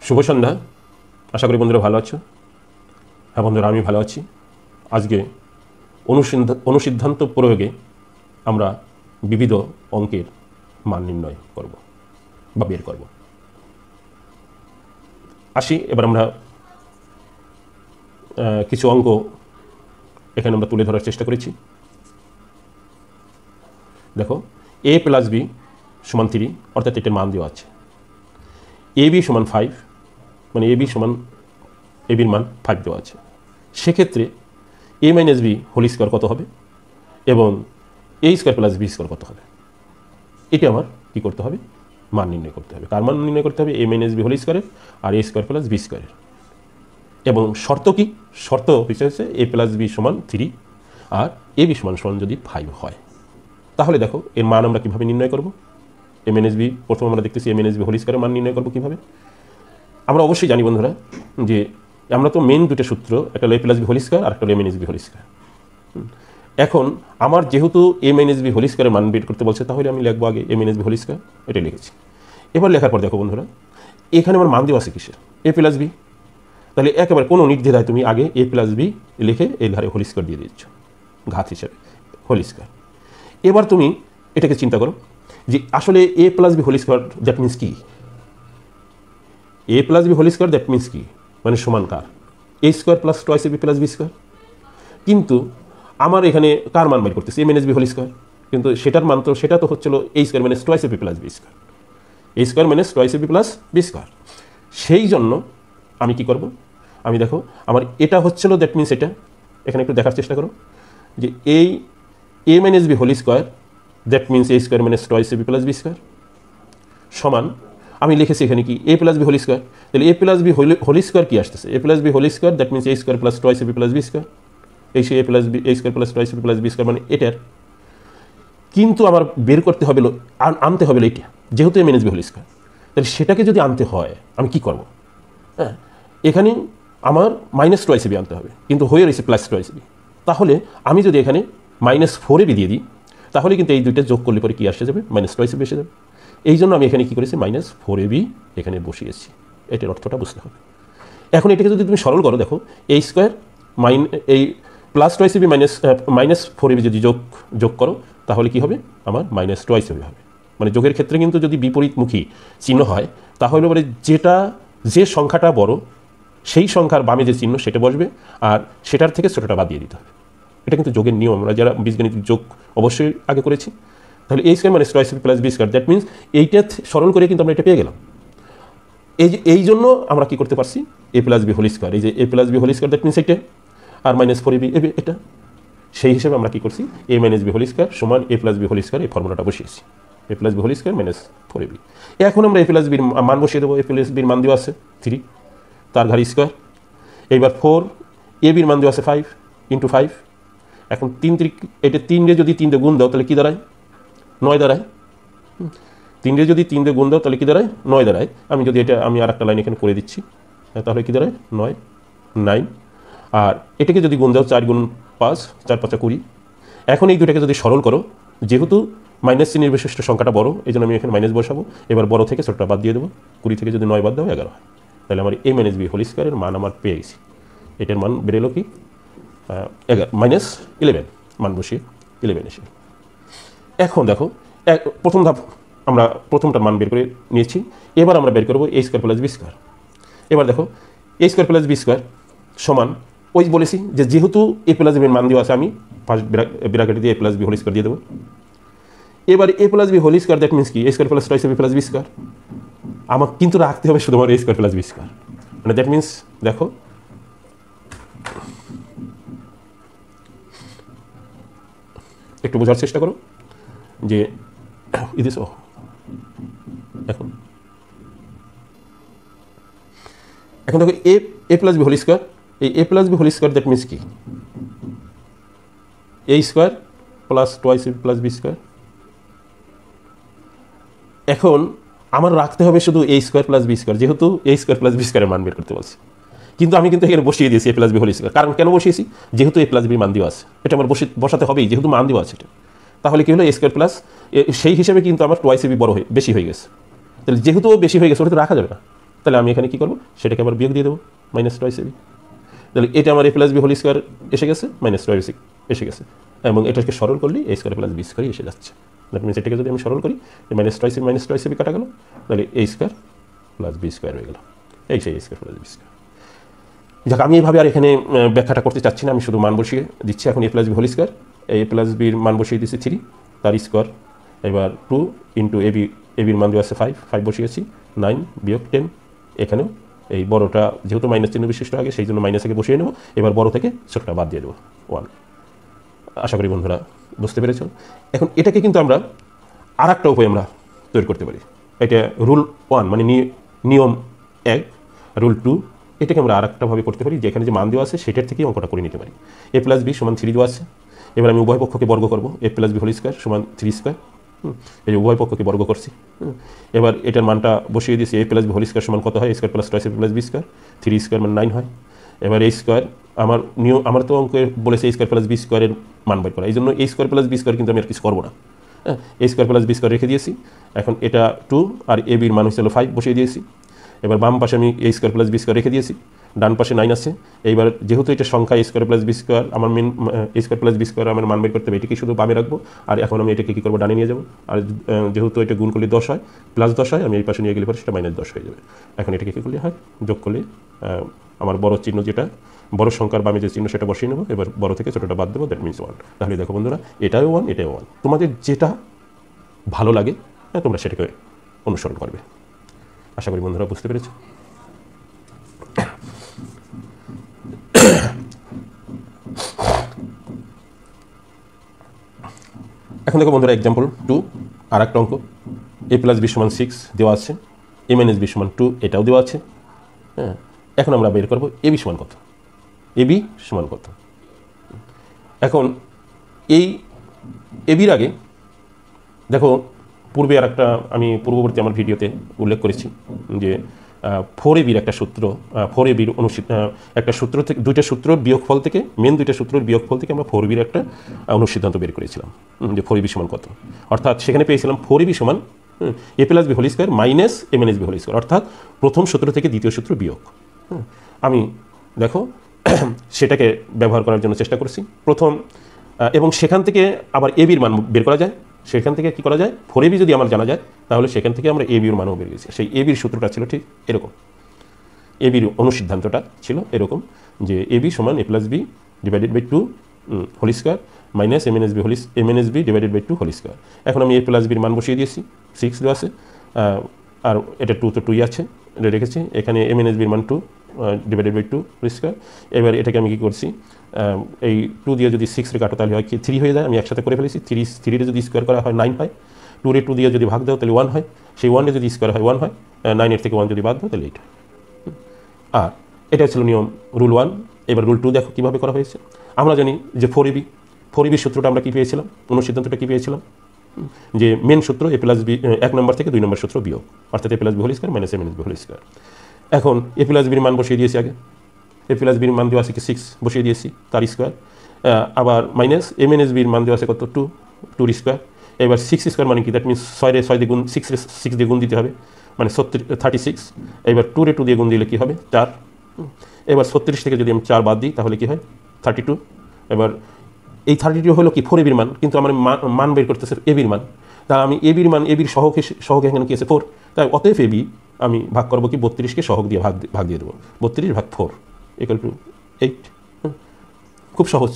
শুভ সন্ধ্যা। আশা করি বন্ধুরা ভালো আছো। হ্যাঁ বন্ধুরা, আমি ভালো আছি। আজকে অনুসিদ্ধান্ত প্রয়োগে আমরা বিবিধ অঙ্কের মান নির্ণয় করব বা বের করব। আসি এবার আমরা কিছু অঙ্ক এখানে আমরা তুলে ধরার চেষ্টা করেছি। দেখো, a প্লাস বি সমান 3, অর্থাৎ এটার মান দেওয়া আছে। এ বি সমান 5, মানে এ বির মান 5 দেওয়া আছে। সেক্ষেত্রে a minus B whole square কত হবে এবং a square plus B square কত হবে, এটা আমার কী করতে হবে, মান নির্ণয় করতে হবে। কার মান নির্ণয় করতে হবে? a মাইনাস বি হোল স্কোয়ারের আর a স্কোয়ার প্লাস বি স্কোয়ারের। এবং শর্ত কি? শর্ত হচ্ছে a প্লাস বি সমান 3 আর a বি সমান যদি 5 হয়, তাহলে দেখো এর মান আমরা কীভাবে নির্ণয় করব। a মাইনাস বি, প্রথমে আমরা দেখতেছি a মাইনাস বি হোল স্কোয়ারের মান নির্ণয় করবো কীভাবে। আমরা অবশ্যই জানি বন্ধুরা যে আমরা তো মেন দুটো সূত্র, একটা হলো a plus B whole square আর একটা হলো a minus B whole square. এখন আমার যেহেতু a মাইনাস বি হোল স্কোয়ারের মান বের করতে বলছে, তাহলে আমি লিখবো আগে a minus B whole square, এটা লিখেছি। এবার লেখার পর দেখো বন্ধুরা, এখানে আমার মান দেওয়া আছে কিসের? a plus B. তাহলে একেবারে কোনো নির্দ্বিধায় তুমি আগে a প্লাস বি লিখে এই ধারে হোল স্কোয়ার দিয়ে দিচ্ছ ঘাত হিসেবে, হোল স্কোয়ার। এবার তুমি এটাকে চিন্তা করো যে আসলে a plus B whole square that means কি? a plus B whole square that means কি, মানে সমান কার? a square plus twice B plus B square. কিন্তু আমার এখানে কার মান বের করতেছি? a minus B whole square. কিন্তু সেটা তো হচ্ছিল a square minus twice B plus B square, a square minus twice B plus B square. সেই জন্য আমি কি করব, আমি দেখো আমার এটা হচ্ছিল দ্যাট মিনস এটা, এখানে একটু দেখার চেষ্টা করো যে এই a minus B whole square that means a square minus twice B plus B square সমান, আমি লিখেছি এখানে কি a plus B whole square. তাহলে a plus B whole square কি আসতেছে? a plus B whole square that means a square plus twice B plus B square. এই সে a plus B a square plus twice B plus B square, মানে এটার। কিন্তু আমার বের করতে হবে, আনতে হবে এটা, যেহেতু a minus B whole square. তাহলে সেটাকে যদি আনতে হয় আমি কি করব? হ্যাঁ, এখানে আমার মাইনাস টয়েস বি আনতে হবে, কিন্তু হয়ে রয়েছে প্লাস টয়েস বি। তাহলে আমি যদি এখানে মাইনাস 4 বি দিয়ে দিই, তাহলে কিন্তু এই দুইটা যোগ করলে পরে কি আসে যাবে? মাইনাস টয়েস বি এসে যাবে। এই জন্য আমি এখানে কী করেছি? মাইনাস 4 বি এখানে বসিয়েছি। এটার অর্থটা বুঝতে হবে। এখন এটাকে যদি তুমি সরল করো, দেখো এই স্কোয়ার এই plus twice B minus 4 B যদি যোগ করো, তাহলে কি হবে? আমার মাইনাস টয়েস বি হবে। মানে যোগের ক্ষেত্রে কিন্তু যদি বিপরীতমুখী চিহ্ন হয়, তাহলে বলে যে সংখ্যাটা বড় সেই সংখ্যার বামে যে চিহ্ন সেটা বসবে, আর সেটার থেকে ছোটোটা বাদ দিয়ে দিতে হবে। এটা কিন্তু যোগের নিয়ম, আমরা যারা বীজগণিতিক যোগ অবশ্যই আগে করেছি। তাহলে a square minus twice B plus B square that means এইটা সরল করে কিন্তু আমরা এটা পেয়ে গেলাম। এই জন্য আমরা কি করতে পারছি? a plus B whole square, এই যে a plus B whole square that means এটা, আর মাইনাস 4 বি এটা। সেই হিসেবে আমরা কি করছি? a minus B whole square সমান a plus B whole square, এই ফর্মুলাটা বসিয়েছি, a plus B whole square minus 4 B. এখন আমরা a প্লাস বির মান বসিয়ে দেবো। a প্লাস বির মান দেওয়া আছে 3, তার ঘাড়ি স্কোয়ার। এইবার 4, a বির মান দেওয়া আছে 5 ইন্টু 5। এখন 3 এটা 3 রে যদি 3 দিয়ে গুণ দাও তাহলে কী দাঁড়ায়? 9 দাঁড়ায়। 3 রে যদি 3 দিয়ে গুণ দাও তাহলে কী দাঁড়ায়? 9 দাঁড়ায়। আমি যদি এটা আর একটা লাইন এখানে করে দিচ্ছি, তাহলে কী দাঁড়ায়? 9। আর এটাকে যদি গুণ দাও 4 গুণ 5, 4 5 20। এখন এই দুটাকে যদি সরল করো, যেহেতু মাইনাস চিহ্নের বিশিষ্ট সংখ্যাটা বড়, এই জন্য আমি এখানে মাইনাস বসাবো। এবার বড় থেকে ছোটটা বাদ দিয়ে দেবো। 20 থেকে যদি 9 বাদ দাও 11 হয়। তাহলে আমার a মাইনাস বি হোল স্কোয়ারের মান আমার পেয়ে গেছি। এটার মান বেরোলো কি? মাইনাস 11 মান বসিয়ে 11 এসে। এখন দেখো প্রথম ধাপ আমরা প্রথমটার মান বের করে নিয়েছি। এবার আমরা বের করবো a square plus B square. এবার দেখো a square plus B square সমান, ওই বলেছি যে যেহেতু a প্লাস বির মান দেওয়া আছে, আমি ফার্স্ট ব্র্যাকেটে দিয়ে a plus B whole square দিয়ে দেবো। এবার a plus B whole square that means কি? a square plus twice B plus B square. আমার কিন্তু রাখতে হবে শুধুমাত্র a square plus B square, মানে দ্যাট মিনস দেখো একটু বোঝার চেষ্টা করো যে এখন দেখো a plus B whole square, এই a plus B whole square that means কি? a square plus twice B plus B square. এখন আমার রাখতে হবে শুধু a square plus B square, যেহেতু a স্কোয়ার প্লাস বি স্কোয়ারের মান বের করতে বলছি। কিন্তু আমি কিন্তু এখানে বসিয়ে দিয়েছি a plus B whole square. কারণ কেন বসিয়েছি? যেহেতু a প্লাস বির মান দেওয়া আছে, এটা আমার বসাতে হবেই, যেহেতু মান দেওয়া আছে এটা। তাহলে কি হলো? a স্কোয়ার প্লাস, সেই হিসেবে কিন্তু আমার টয়েস বি বেশি হয়ে গেছে। তাহলে যেহেতু বেশি হয়ে গেছে, ওটা তো রাখা যাবে না। তাহলে আমি এখানে কী করবো, সেটাকে আবার বিয়োগ দিয়ে দেবো, মাইনাস টয়েস এবি। তাহলে এটা আমার এ প্লাস বি হোল স্কোয়ার এসে গেছে, মাইনাস টয়েস এসে গেছে, এবং এটাকে সরল করলে এ স্কোয়ার প্লাস বি স্কোয়ারই এসে যাচ্ছে। দ্যাট মিনস এটাকে যদি আমি সরল করি, মাইনাস টয়েস এবি কাটা গেল, তাহলে এ স্কোয়ার প্লাস বি স্কোয়ার হয়ে গেল, এই সেই এ স্কোয়ার প্লাস বি স্কোয়ার। যাক, আমি এইভাবে আর এখানে ব্যাখ্যাটা করতে চাচ্ছি না, আমি শুধু মান বসিয়ে দিচ্ছি। এখন A plus B whole square, A plus বির মান বসিয়ে দিচ্ছি 3, তার স্কোয়ার, এবার 2 ইন্টু এবির মান দেওয়া আছে 5 বসিয়েছি, 9 বিয়োগ 10, এখানেও এই বড়টা যেহেতু মাইনাস চিহ্ন বিশিষ্ট আগে, সেই জন্য মাইনাসকে বসিয়ে নেব, এবার বড় থেকে ছোটটা বাদ দিয়ে দেবো 1। আশা করি বন্ধুরা বুঝতে পেরেছ। এখন এটাকে কিন্তু আমরা আর একটা উপায় আমরা তৈরি করতে পারি। এটা রুল 1 মানে নিয়ম 1, রুল 2, এটাকে আমরা আর একটাভাবে করতে পারি, যেখানে যে মান দেওয়া আছে সেটার থেকেই অঙ্কটা করে নিতে পারি। এ প্লাস বি সমান 3 দেওয়া আছে, এবার আমি উভয় পক্ষকে বর্গ করবো, এ প্লাস বি হোল স্কোয়ার সমান 3 স্কোয়ার, এই উভয় পক্ষকে বর্গ করছি। এবার এটার মানটা বসিয়ে দিয়েছি, এ প্লাস বি হোল স্কোয়ার সমান কত হয়, স্কোয়ার প্লাস টয়েস এ প্লাস বি স্কোয়ার, 3 স্কোয়ার মানে 9 হয়। এবার এই স্কোয়ার আমার তো অঙ্কে বলেছে এ স্কোয়ার প্লাস বি স্কোয়ারের মান বের করা, এই জন্য এ স্কোয়ার প্লাস বি স্কোয়ার কিন্তু আমি আর কিছু করবো না, এ স্কোয়ার প্লাস বি স্কোয়ার রেখে দিয়েছি। এখন এটা 2 আর এ বির মান হচ্ছিল 5 বসিয়ে দিয়েছি। এবার বাম পাশে আমি এ স্কোয়ার প্লাস বি স্কোয়ার রেখে দিয়েছি, ডান পাশে 9 আছে। এইবার যেহেতু এটা সংখ্যা এ স্কোয়ার প্লাস বি স্কোয়ার, আমার মেন এ স্কোয়ার প্লাস বি স্কোয়ার আমার মান বের করতে হবে, এটাকে শুধু বামে রাখবো। আর এখন আমি এটাকে কী করবো, ডানে নিয়ে যাবো। আর যেহেতু এটা গুণ করলে 10 হয়, প্লাস 10 হয়, আমি এই পাশে নিয়ে গেলে পরে সেটা মাইনাস 10 হয়ে যাবে। এখন এটাকে কী করলে হয়, যোগ করলে আমার বড় চিহ্ন যেটা, বড় সংখ্যার বামে যে চিহ্ন সেটা বসিয়ে নেবো, এবার বড় থেকে ছোটোটা বাদ দেবো, দ্যাট মিনস 1। তাহলে দেখো বন্ধুরা, এটাও 1 এটাও 1, তোমাদের যেটা ভালো লাগে তোমরা সেটাকে অনুসরণ করবে। আশা করি বন্ধুরা বুঝতে পেরেছো। এখন দেখো বন্ধুরা, এক্সাম্পল 2, আর একটা অঙ্ক, এ প্লাস বি সমান 6 দেওয়া আছে, এ মাইনাস বি সমান 2 এটাও দেওয়া আছে। হ্যাঁ, এখন আমরা বের করবো এ বি সমান কত, এ বি সমান কত। এখন এই এ বির আগে দেখো, পূর্বে আর একটা আমি পূর্ববর্তী আমার ভিডিওতে উল্লেখ করেছি যে 4ab একটা সূত্র, 4ab একটা সূত্র থেকে, দুইটা সূত্র বিয়োগফল থেকে, মেন দুইটা সূত্রের বিয়োগফল থেকে আমরা 4ab একটা অনুসিদ্ধান্ত বের করেছিলাম, যে 4ab সমান কত। অর্থাৎ সেখানে পেয়েছিলাম 4ab সমান A plus B whole square minus A minus B whole square, অর্থাৎ প্রথম সূত্র থেকে দ্বিতীয় সূত্র বিয়োগ। আমি দেখো সেটাকে ব্যবহার করার জন্য চেষ্টা করছি প্রথম, এবং সেখান থেকে আবার এ বির মান বের করা যায়। সেখান থেকে কী করা যায়, 4ab যদি আমার জানা যায়, তাহলে সেখান থেকে আমরা এ বির মানও বের গেছি। সেই এ বির সূত্রটা ছিল ঠিক এরকম, এ বির অনুসিদ্ধান্তটা ছিল এরকম, যে এ বি সমান A plus B divided by 2 whole square minus M N S B divided by 2 whole square. এখন আমি এ প্লাস বির মান বসিয়ে দিয়েছি, 6 দেওয়া আছে, আর এটা 2 তো 2ই আছে, এটা রেখেছি। এখানে এম এন এস বির মান 2 ডিভাইডেড বাই 2 হোল স্কোয়ার। এবার এটাকে আমি কী করছি, এই 2 দিয়ে যদি 6 রে কাটো তাহলে হয় কি 3 হয়ে যায়, আমি একসাথে করে ফেলেছি। 3 যদি স্কোয়ার করা হয় 9 হয়, 2 রে 2 দিয়ে যদি ভাগ দাও তাহলে 1 হয়, সেই 1 যদি স্কোয়ার হয় 1 হয়, 9 থেকে 1 যদি বাদ দাও তাহলে 8। আর এটা ছিল নিয়ম রুল 1। এবার রুল 2 দেখো কীভাবে করা হয়েছে। আমরা জানি যে 4ab সূত্রটা আমরা কী পেয়েছিলাম, অনুসিদ্ধান্তটা কী পেয়েছিলাম, যে মেন সূত্র এ প্লাস বি 1 নম্বর থেকে 2 নম্বর সূত্র বিয়োগ, অর্থাৎ A plus B whole square minus A minus B whole square. এখন এ প্লাস বির মান বসিয়ে দিয়েছি আগে, এ প্লাস বির মান দেওয়া আছে কি 6 বসিয়ে দিয়েছি, তার স্কোয়ার, আবার মাইনাস এম এন এস বির মান দেওয়া আছে কত 2 স্কোয়ার। এবার 6 স্কোয়ার মানে কি, দ্যাট মিনস 6 দিয়ে গুণ, 6 দিয়ে গুণ দিতে হবে, মানে 36। এবার 2 রে 2 দিয়ে গুণ দিলে কী হবে 4। এবার 36 থেকে যদি আমি 4 বাদ দিই তাহলে কী হয় 32। এবার এই 32 হলো কি 4ab মান, কিন্তু আমার মান বের করতেছে এ বির মান। তা আমি এ বির মান, এ বির সহগ এখানে কি আছে 4, তাই অতএব এ বি আমি ভাগ করবো কি 32কে সহগ দিয়ে ভাগ দিয়ে দেবো, 32 ভাগ 4 = 8। খুব সহজ,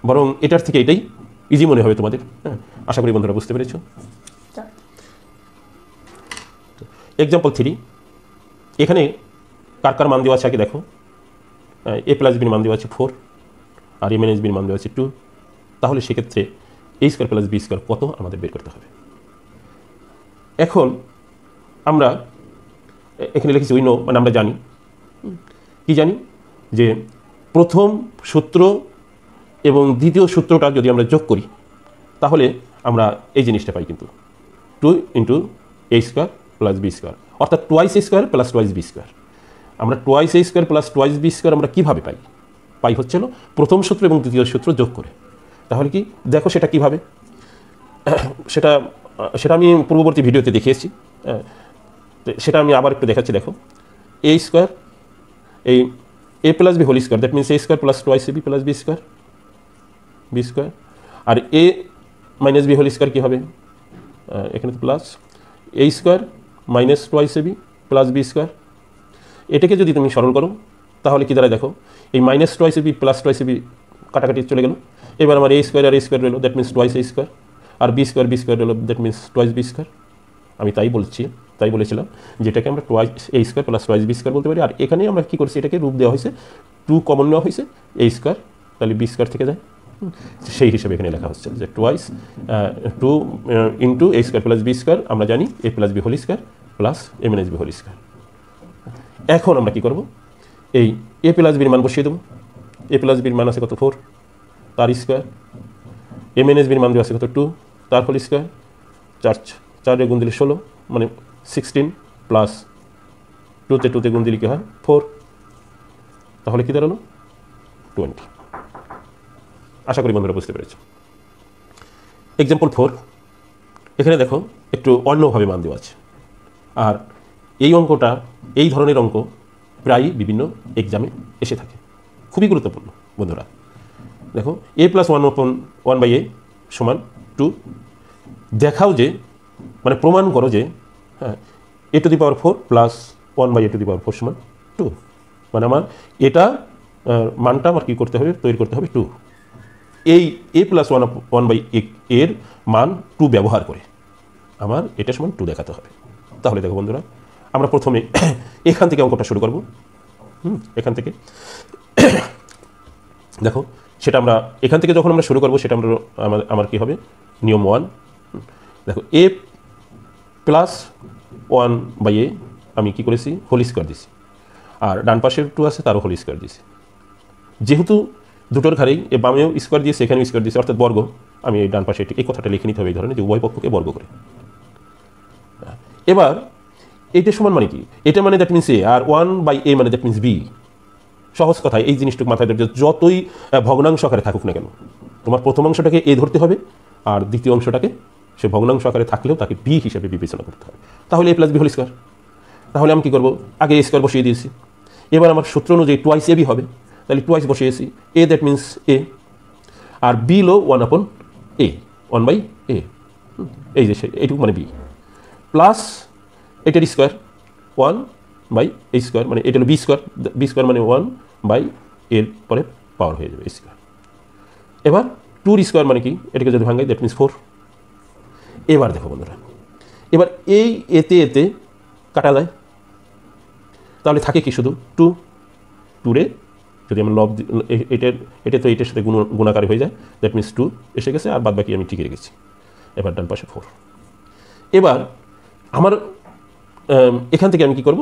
বরং এটার থেকে এটাই ইজি মনে হবে তোমাদের। আশা করি বন্ধুরা বুঝতে পেরেছ। এক্সাম্পল 3, এখানে কার কার মান দেওয়া আছে আগে দেখো। এ প্লাস বির মান দেওয়া আছে 4 আর এ মাইনাস বির মান দেওয়া আছে 2। তাহলে সেক্ষেত্রে এ স্কোয়ার প্লাস বি স্কোয়ার কত আমাদের বের করতে হবে। এখন আমরা এখানে লিখেছি উই নো, মানে আমরা জানি, কি জানি, যে প্রথম সূত্র এবং দ্বিতীয় সূত্রটা যদি আমরা যোগ করি তাহলে আমরা এই জিনিসটা পাই, কিন্তু 2 into A square plus B square, অর্থাৎ twice A square plus twice B square. আমরা twice A square plus twice B square আমরা কীভাবে পাই হচ্ছিল প্রথম সূত্র এবং দ্বিতীয় সূত্র যোগ করে। তাহলে কি দেখো সেটা কীভাবে, সেটা আমি পূর্ববর্তী ভিডিওতে দেখিয়েছি, সেটা আমি আবার একটু দেখাচ্ছি। দেখো এ স্কোয়ার, এই A plus B whole square, that means A square plus twice A B plus B square, B square. আর A minus B whole square কী হবে, এখানে তো plus A square minus twice A B plus B square. এটাকে যদি তুমি সরল করো তাহলে কি দাঁড়ায় দেখো, এই minus twice A B plus twice A B কাটাকাটি চলে গেল। এবার আমার এ স্কোয়ার আর এ স্কোয়ার রইলো, that means twice A square, আর বি স্কোয়ার রইলো, that means twice B square. আমি তাই বলেছিলাম যেটাকে আমরা twice A square plus twice B square বলতে পারি। আর এখানে আমরা কী করছি, এটাকে রূপ দেওয়া হয়েছে, 2 কমন নেওয়া হয়েছে, এ স্কোয়ার তাহলে বি স্কোয়ার থেকে যায়, সেই হিসাবে এখানে লেখা হচ্ছে যে twice 2 into A square plus B square, আমরা জানি A plus B whole square plus A minus B whole square. এখন আমরা কী করব, এই এ প্লাস বির মান বসিয়ে দেবো। এ প্লাস বির মান আছে কত 4, তার স্কোয়ার, এ মাইনাস বির মান দেওয়া আছে কত 2, তার হোল স্কোয়ার, 4 গুণ দিলে 16 মানে 16 প্লাস 2 গুণ দিলে কী হয় 4, তাহলে কী দাঁড়ালো 20। আশা করি বন্ধুরা বুঝতে পেরেছ। এক্সাম্পল 4, এখানে দেখো একটু অন্যভাবে মান দেওয়া আছে। আর এই অঙ্কটা, এই ধরনের অঙ্ক প্রায়ই বিভিন্ন এক্সামে এসে থাকে, খুবই গুরুত্বপূর্ণ বন্ধুরা। দেখো এ প্লাস 1/a সমান 2, দেখাও যে মানে প্রমাণ করো যে হ্যাঁ a to the power 4 plus 1/a to the power 4 সমান 2, মানে আমার এটা মানটা আমার কী করতে হবে, তৈরি করতে হবে 2। এই a প্লাস 1/a এর মান 2 ব্যবহার করে আমার এটা সমান 2 দেখাতে হবে। তাহলে দেখো বন্ধুরা, আমরা প্রথমে এখান থেকে অঙ্কটা শুরু করব। এখান থেকে দেখো, সেটা আমরা এখান থেকে যখন আমরা শুরু করব সেটা আমার কী হবে, নিয়ম 1। দেখো এ প্লাস 1/a আমি কী করেছি, হোল স্কোয়ার দিছি, আর ডান পাশের 2 আছে তারও হোল স্কোয়ার দিছি। যেহেতু দুটোর ঘাড়েই এ বামেও স্কোয়ার দিয়েছে, এখানেও স্কোয়ার দিয়েছে, অর্থাৎ বর্গ, আমি এই ডান পাশে এই কথাটা লিখে নিতে হবে এই ধরনের, যে উভয় পক্ষকে বর্গ করে। এবার এইটা সমান মানে কি, এটা মানে that means A, R 1/a মানে দ্যাট মিনস বি। সহজ কথায় এই জিনিসটুকু মাথায় ধরতে, যতই ভগ্নাংশ আকারে থাকুক না কেন, তোমার প্রথম অংশটাকে এ ধরতে হবে, আর দ্বিতীয় অংশটাকে সে ভগ্নাংশ আকারে থাকলেও তাকে বি হিসেবে বিবেচনা করতে হবে। তাহলে এ প্লাস বি হোল স্কোয়ার, তাহলে আমি কী করবো, আগে এ স্কোয়ার বসিয়ে দিয়েছি। এবার আমার সূত্র অনুযায়ী টোয়াইস এ বি হবে, তাহলে টোয়াইস বসিয়েছি, এ দ্যাট মিনস এ, আর বি লো 1/a, 1/a, এই যে এইটুকু মানে বি, প্লাস এটার স্কোয়ার 1/a স্কোয়ার, মানে এটা হলো বি স্কোয়ার মানে 1/a এর পরে পাওয়ার হয়ে যাবে স্কোয়ার। এবার 2 স্কোয়ার মানে কি, এটাকে যদি ভাঙাই দ্যাট মিনস 4। এবার দেখো বন্ধুরা, এবার এই এতে কাটা যায়, তাহলে থাকে কি শুধু 2 রে যদি আমরা লব এটা তো এটার সাথে গুণাকারে হয়ে যায়, দ্যাট মিনস 2 এসে গেছে, আর বাদ বাকি আমি টিকে রেখেছি। এবার ডান পাশে 4। এবার আমার এখান থেকে আমি কী করব,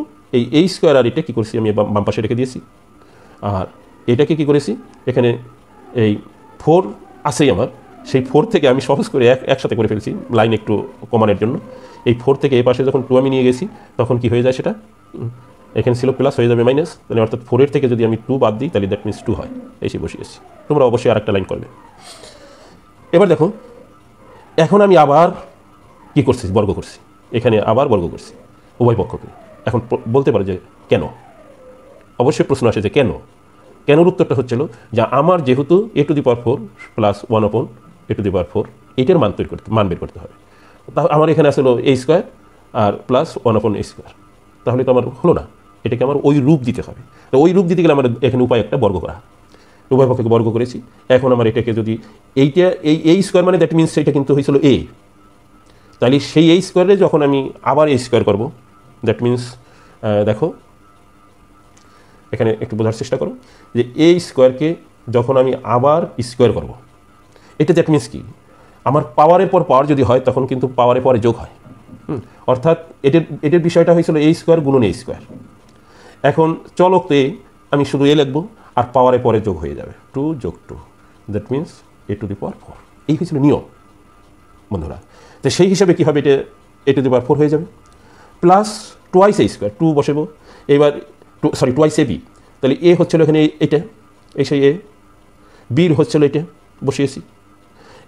এই স্কোয়ার আর এটা কী করছি, আমি বাম পাশে রেখে দিয়েছি, আর এটাকে কী করেছি, এখানে এই 4 আসেই আমার, সেই 4 থেকে আমি সহজ করে একসাথে করে ফেলছি লাইন একটু কমানোর জন্য। এই 4 থেকে এই পাশে যখন 2 আমি নিয়ে গেছি, তখন কি হয়ে যায়, সেটা এখানে ছিল প্লাস হয়ে যাবে মাইনাস, তাহলে অর্থাৎ 4 থেকে যদি আমি 2 বাদ দিই তাহলে দ্যাট মিনস 2 হয়, এসে বসিয়েছি। তোমরা অবশ্যই আর একটা লাইন করবে। এবার দেখো, এখন আমি আবার কি করছি, বর্গ করছি, এখানে আবার বর্গ করছি উভয় পক্ষকে। এখন বলতে পারো যে কেন, অবশ্যই প্রশ্ন আসে যে কেনর উত্তরটা হচ্ছিল যে আমার যেহেতু a to the power 4 plus 1/a to the power 4 এটার মান বের করতে হবে। তাহলে আমার এখানে আসলো a স্কোয়ার আর প্লাস 1/a স্কোয়ার, তাহলে তো আমার হলো না, এটাকে আমার ওই রূপ দিতে হবে। তো ওই রূপ দিতে গেলে আমার এখানে উপায় একটা বর্গ করা, উভয় পক্ষকে বর্গ করেছি। এখন আমার এটাকে যদি এই স্কোয়ার মানে দ্যাট মিনস এটা কিন্তু হয়েছিল a, তাহলে সেই a স্কোয়ারে যখন আমি আবার a স্কোয়ার করবো, দ্যাট মিনস দেখো এখানে একটু বোঝার চেষ্টা করো যে a স্কোয়ারকে যখন আমি আবার স্কোয়ার করব, এটা দ্যাট মিনস কি, আমার পাওয়ারের পর পাওয়ার যদি হয় তখন কিন্তু পাওয়ারের পরে যোগ হয়। অর্থাৎ এটার বিষয়টা হয়েছিল a স্কোয়ার গুণন a স্কোয়ার। এখন চলকতে আমি শুধু a লিখবো, আর পাওয়ারের পরে যোগ হয়ে যাবে 2 যোগ 2, that means a to the power 4। এই হয়েছিল নিয়ম বন্ধুরা। তো সেই হিসাবে কী হবে, এটা a টু দি পাওয়ার 4 হয়ে যাবে, প্লাস টোয়াইস a স্কোয়ার, 2 বসাবো। এবার টোয়াইস a b, তাহলে a হচ্ছিল এখানে এটা, এই সেই a, বির হচ্ছিল এটা বসিয়েছি।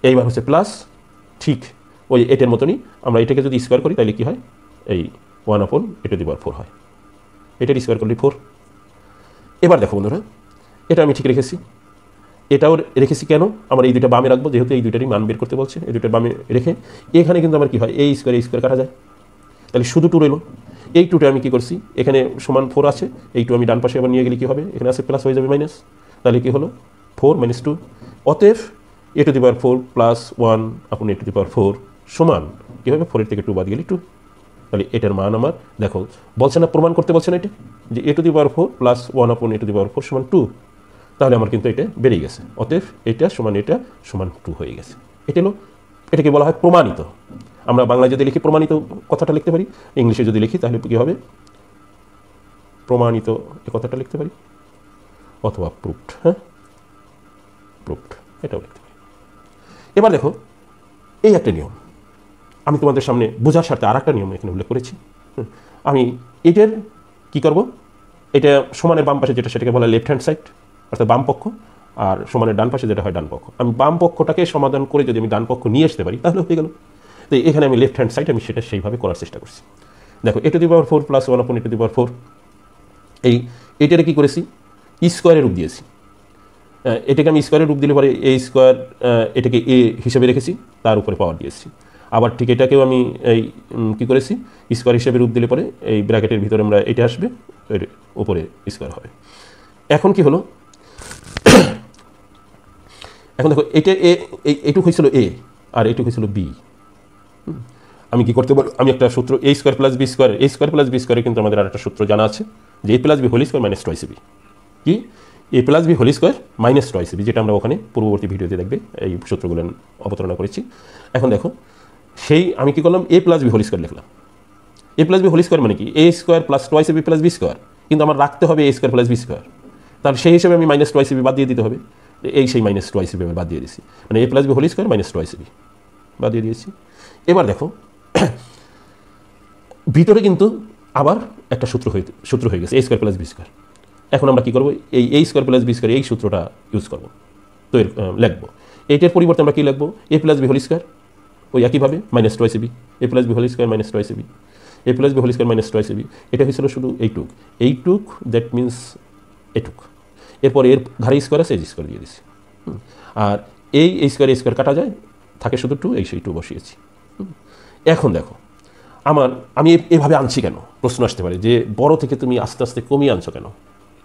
এইবার হচ্ছে প্লাস, ঠিক ওই এটার মতনই আমরা এটাকে যদি স্কোয়ার করি তাহলে কী হয়, এই 1/a টু দি পাওয়ার 4 হয়। এটার স্কোয়ার করলে 4। এবার দেখো বন্ধুরা, এটা আমি ঠিক রেখেছি, এটাও রেখেছি। কেন? আমার এই দুইটা বামে রাখবো, যেহেতু এই দুইটারই মান বের করতে বলছে। এই দুইটার বামে রেখে এখানে কিন্তু আমার কী হয়, এই স্কোয়ার কাটা যায়, তাহলে শুধু 2 রইল। এই 2টা আমি কী করছি, এখানে সমান 4 আছে, এই 2 আমি ডান পাশে আবার নিয়ে গেলে কী হবে, এখানে আছে প্লাস হয়ে যাবে মাইনাস, তাহলে কী হলো 4 - 2। অতএব a⁴ প্লাস 1 আপন a⁴ সমান কী হবে, 4 থেকে 2 বাদ গেলে 2। তাহলে এটার মান আমার দেখো বলছে না, প্রমাণ করতে বলছে না এটা, যে a⁴ প্লাস 1 আপন a⁴ সমান 2। তাহলে আমার কিন্তু এটা বেরিয়ে গেছে। অতএব এটা সমান 2 হয়ে গেছে। এটা হলো, এটাকে বলা হয় প্রমাণিত। আমরা বাংলায় যদি লিখি প্রমাণিত কথাটা লিখতে পারি, ইংলিশে যদি লিখি তাহলে কী হবে, প্রমাণিত এই কথাটা লিখতে পারি, অথবা প্রুফড। হ্যাঁ, প্রুফড এটাও লিখতে পারি। এবার দেখো, এই একটা নিয়ম আমি তোমাদের সামনে বোঝার স্বার্থে আর একটা নিয়ম এখানে উল্লেখ করেছি। আমি এটার কী করব, এটা সমানের বাম পাশে যেটা, সেটাকে বলা লেফট হ্যান্ড সাইড, অর্থাৎ বাম পক্ষ, আর সমানের ডান পাশে যেটা হয় ডান পক্ষ। আমি বাম পক্ষটাকে সমাধান করে যদি আমি ডান পক্ষ নিয়ে আসতে পারি তাহলে হয়ে গেল। তো এখানে আমি লেফট হ্যান্ড সাইড আমি সেটা সেইভাবে করার চেষ্টা করছি। দেখো a⁴ প্লাস 1 আপন a⁴, এইটারে কী করেছি, স্কোয়ারের রূপ দিয়েছি। এটাকে আমি স্কোয়ারের রূপ দিলে পরে এ স্কোয়ার, এটাকে এ হিসেবে রেখেছি, তার উপরে পাওয়ার দিয়েছি। আবার ঠিক এটাকেও আমি এই কী করেছি, স্কোয়ার হিসেবে রূপ দিলে পরে এই ব্র্যাকেটের ভিতরে আমরা এটা আসবে, এর উপরে স্কোয়ার হবে। এখন কি হলো, এখন দেখো এটা এইটুক হয়েছিল এ, আর এইটুক হয়েছিল বি। আমি কি করতে পারবো, আমি একটা সূত্র a² + b², a² + b² কিন্তু আমাদের আর একটা সূত্র জানা আছে, যে a + b² - 2ab। কি a + b² - 2ab, যেটা আমরা ওখানে পূর্ববর্তী ভিডিওতে দেখবে এই সূত্রগুলো অবতারণা করেছি। এখন দেখো, সেই আমি কি করলাম, a + b² লিখলাম। a + b² মানে কি, a² + 2ab + b², কিন্তু আমার রাখতে হবে a² + b²। তাহলে সেই হিসেবে আমি -2ab বাদ দিয়ে দিতে হবে, এই সেই -2ab আমি বাদ দিয়ে দিয়েছি, মানে a + b² - 2ab বাদ দিয়ে দিয়েছি। এবার দেখো, ভিতরে কিন্তু আবার একটা সূত্র হয়ে গেছে, a² + b²। এখন আমরা কী করবো, এই a² + b² এই সূত্রটা ইউজ করবো, তো লিখবো। এইটার পরিবর্তে আমরা কী লিখবো, a + b² ওই একইভাবে -2ab, a + b² - 2ab, a + b² - 2ab। এটা হয়েছিল শুধু এইটুক, দ্যাট মিনস এটুক। এরপর এর ঘাড়ে স্কোয়ার আছে, স্কোয়ার দিয়ে দিয়েছি। আর এই স্কোয়ার কাটা যায়, থাকে শুধু 2, এই সেই 2 বসিয়েছি। এখন দেখো, আমি এভাবে আনছি কেন, প্রশ্ন আসতে পারে যে বড় থেকে তুমি আস্তে আস্তে কমিয়ে আনছো কেন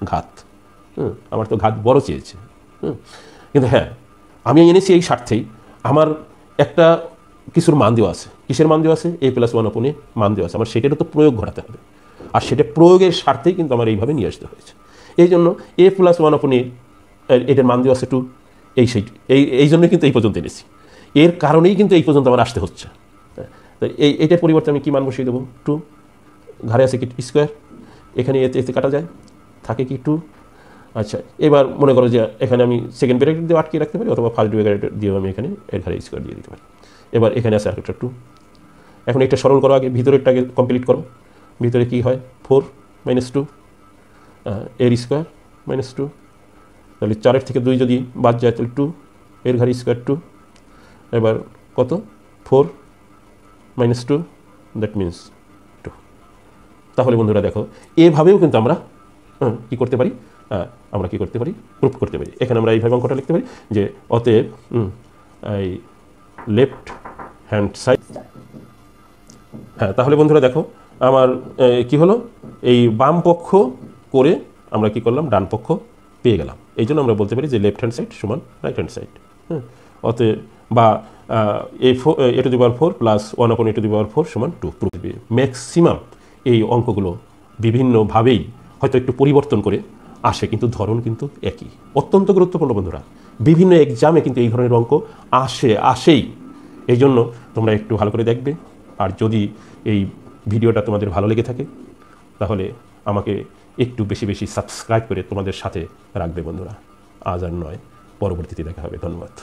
ঘাত। আমার তো ঘাত বড় চেয়েছে। কিন্তু হ্যাঁ, আমি এনেছি এই স্বার্থেই, আমার একটা কিছুর মান দেওয়া আছে। কিসের মান দেওয়া আছে, a + 1 আপন a মান দেওয়া আছে। আমার সেটারও তো প্রয়োগ ঘটাতে হবে, আর সেটা প্রয়োগের স্বার্থেই কিন্তু আমার এইভাবে নিয়ে আসতে হয়েছে। এই জন্য a + 1 আপন a, এটার মান দেওয়া আছে 2, এই জন্যই কিন্তু এই পর্যন্ত এনেছি। এর কারণেই কিন্তু এই পর্যন্ত আমার আসতে হচ্ছে। এইটার পরিবর্তে আমি কী মান বসিয়ে দেবো, 2। ঘাড়ে আছে কি স্কোয়ার, এখানে এতে কাটা যায়, থাকে কি 2। আচ্ছা, এবার মনে করো যে এখানে আমি সেকেন্ড ব্র্যাকেট দিয়ে আটকে রাখতে পারি, অথবা ফার্স্ট ব্র্যাকেট দিয়েও আমি এখানে এর ঘাড়ে স্কোয়ার দিয়ে দিতে পারি। এবার এখানে আছে আরেকটা 2। এখন এটা সরল করো, আগে ভিতরেরটাকে কমপ্লিট করো। ভিতরে কি হয়, 4 - 2 এর স্কোয়ার -2, তাহলে 4 থেকে 2 যদি বাদ যায় তাহলে 2, এর ঘাড়ে স্কোয়ার 2। এবার কত, 4 - 2, দ্যাট মিনস 2। তাহলে বন্ধুরা দেখো, এভাবেও কিন্তু আমরা কী করতে পারি, প্রুফ করতে পারি। এখানে আমরা এইভাবে অঙ্কটা লিখতে পারি যে অতএব এই লেফট হ্যান্ড সাইড। হ্যাঁ, তাহলে বন্ধুরা দেখো, আমার কি হলো, এই বাম পক্ষ করে আমরা কি করলাম, ডান পক্ষ পেয়ে গেলাম। এই জন্য আমরা বলতে পারি যে লেফট হ্যান্ড সাইড সমান রাইট হ্যান্ড সাইড। অতএব বা a⁴ প্লাস 1 আপন a⁴ সমান 2 প্রুফ। ম্যাক্সিমাম এই অঙ্কগুলো বিভিন্নভাবেই হয়তো একটু পরিবর্তন করে আসে, কিন্তু ধরন কিন্তু একই। অত্যন্ত গুরুত্বপূর্ণ বন্ধুরা, বিভিন্ন এক্সামে কিন্তু এই ধরনের অঙ্ক আসেই। এই জন্য তোমরা একটু ভালো করে দেখবে। আর যদি এই ভিডিওটা তোমাদের ভালো লেগে থাকে তাহলে আমাকে একটু বেশি বেশি সাবস্ক্রাইব করে তোমাদের সাথে রাখবে বন্ধুরা। আজ আর নয়, পরবর্তীতে দেখা হবে। ধন্যবাদ।